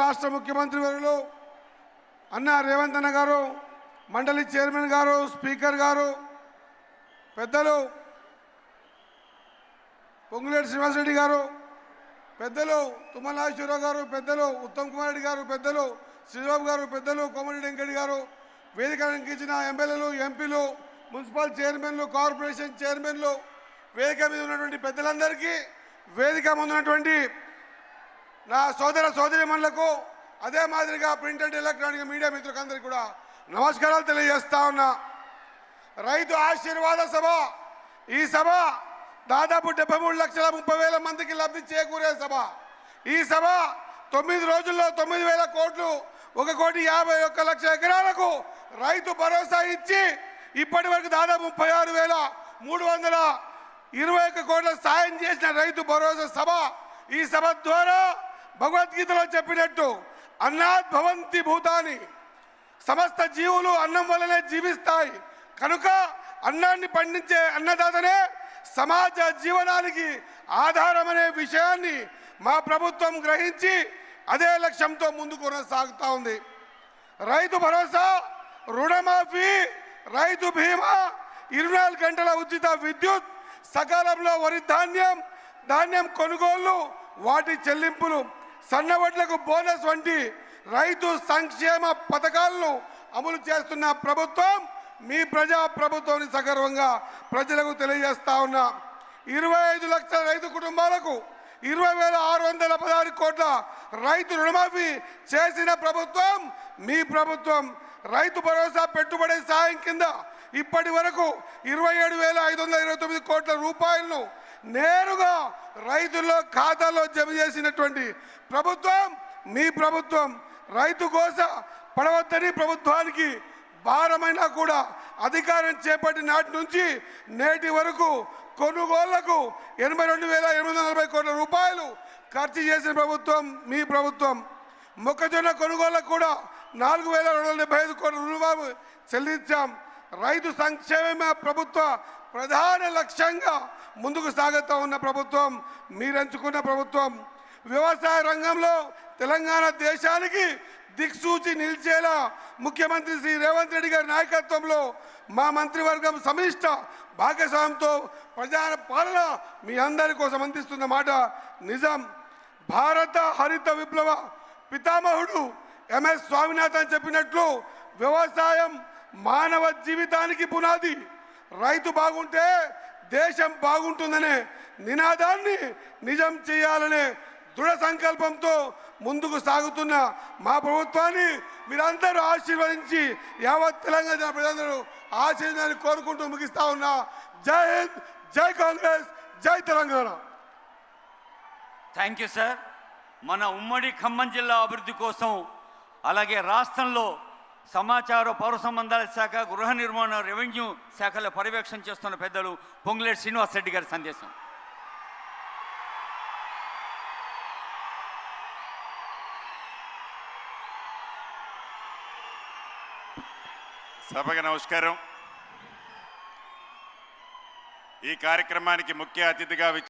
రాష్ట్ర ముఖ్యమంత్రి వర్యులు అన్న రేవంత్ అన్న గారు, మండలి చైర్మన్ గారు, స్పీకర్ గారు, పెద్దలు పొంగులేటి శ్రీనివాసరెడ్డి గారు, పెద్దలు తుమ్మల నాగేశ్వరరావు గారు, పెద్దలు ఉత్తమ్ కుమార్ రెడ్డి గారు, పెద్దలు శ్రీబాబు గారు, పెద్దలు కోమటిరెడ్డి వెంకరెడ్డి గారు, వేదిక అలంకరించిన ఎమ్మెల్యేలు, ఎంపీలు, మున్సిపల్ చైర్మన్లు, కార్పొరేషన్ చైర్మన్లు, వేదిక మీద ఉన్నటువంటి పెద్దలందరికీ, వేదిక ముందు ఉన్నటువంటి నా సోదర సోదరీమణులకు, అదే మాదిరిగా ప్రింట్ అండ్ ఎలక్ట్రానిక్ మీడియా మిత్రులందరికీ కూడా నమస్కారాలు తెలియజేస్తా ఉన్నా. రైతు ఆశీర్వాద సభ, ఈ సభ దాదాపు 73,30,000 మందికి లబ్ధి చేకూరే సభ. ఈ సభ 9 రోజుల్లో 9,000 కోట్లు, 1,51,00,000 ఎకరాలకు రైతు భరోసా ఇచ్చి ఇప్పటి వరకు దాదాపు 36,321 కోట్ల సాయం చేసిన రైతు భరోసా సభ. ఈ సభ ద్వారా భగవద్గీతలో చెప్పినట్టు అన్నాత్ భవంతి భూతాని, సమస్త జీవులు అన్నం వల్లనే జీవిస్తాయి కనుక అన్నాన్ని పండించే అన్నదాతనే సమాజ జీవనానికి ఆధారమనే విషయాన్ని మా ప్రభుత్వం గ్రహించి అదే లక్ష్యంతో ముందుకు కొనసాగుతూ ఉంది. రైతు భరోసా, రుణమాఫీ, రైతు బీమా, 24 గంటల ఉచిత విద్యుత్, సకాలంలో వరి ధాన్యం కొనుగోళ్లు, వాటి చెల్లింపులు, సన్నవడ్లకు బోనస్ వంటి రైతు సంక్షేమ పథకాలను అమలు చేస్తున్న ప్రభుత్వం మీ ప్రజా ప్రభుత్వాన్ని సగర్వంగా ప్రజలకు తెలియజేస్తా ఉన్నా. 25 లక్షల రైతు కుటుంబాలకు 20,616 కోట్ల రైతు రుణమాఫీ చేసిన ప్రభుత్వం మీ ప్రభుత్వం. రైతు భరోసా పెట్టుబడి సాయం కింద ఇప్పటి వరకు 27,529 కోట్ల రూపాయలను నేరుగా రైతుల్లో ఖాతాలో జమ చేసినటువంటి ప్రభుత్వం మీ ప్రభుత్వం. రైతు కోస పడవద్దని ప్రభుత్వానికి భారమైనా కూడా అధికారం చేపట్టిన నాటి నుంచి నేటి వరకు కొనుగోళ్లకు 82,840 కోట్ల రూపాయలు ఖర్చు చేసిన ప్రభుత్వం మీ ప్రభుత్వం. మొక్కజొన్న కొనుగోళ్లకు కూడా 4,275 కోట్ల రూపాయలు చెల్లించాం. రైతు సంక్షేమ ప్రభుత్వ ప్రధాన లక్ష్యంగా ముందుకు సాగుతూ ఉన్న ప్రభుత్వం మీరెంచుకున్న ప్రభుత్వం. వ్యవసాయ రంగంలో తెలంగాణ దేశానికి దిక్సూచి నిలిచేలా ముఖ్యమంత్రి శ్రీ రేవంత్ రెడ్డి గారి నాయకత్వంలో మా మంత్రివర్గం సమిష్ట భాగస్వామ్యంతో ప్రజా పాలన మీ అందరి కోసం అందిస్తున్న మాట నిజం. భారత హరిత విప్లవ పితామహుడు ఎంఎస్ స్వామినాథన్ చెప్పినట్లు వ్యవసాయం మానవ జీవితానికి పునాది. రైతు బాగుంటే దేశం బాగుంటుందనే నినాదాన్ని నిజం చేయాలనే దృఢ సంకల్పంతో ముందుకు సాగుతున్న మా ప్రభుత్వాన్ని మీరందరూ ఆశీర్వదించి యావత్ తెలంగాణ ప్రజలందరూ ఆశీర్వాదాన్ని కోరుకుంటూ ముగిస్తా ఉన్నా. జై హింద్, జై కాంగ్రెస్, జై తెలంగాణ. Thank you sir. మన ఉమ్మడి ఖమ్మం జిల్లా అభివృద్ధి కోసం అలాగే రాష్ట్రంలో సమాచార పౌర సంబంధాల శాఖ, గృహ నిర్మాణ, రెవెన్యూ శాఖలో పర్యవేక్షణ చేస్తున్న పెద్దలు పొంగులేటి శ్రీనివాసరెడ్డి గారి సందేశం. సభకు నమస్కారం. ఈ కార్యక్రమానికి ముఖ్య అతిథిగా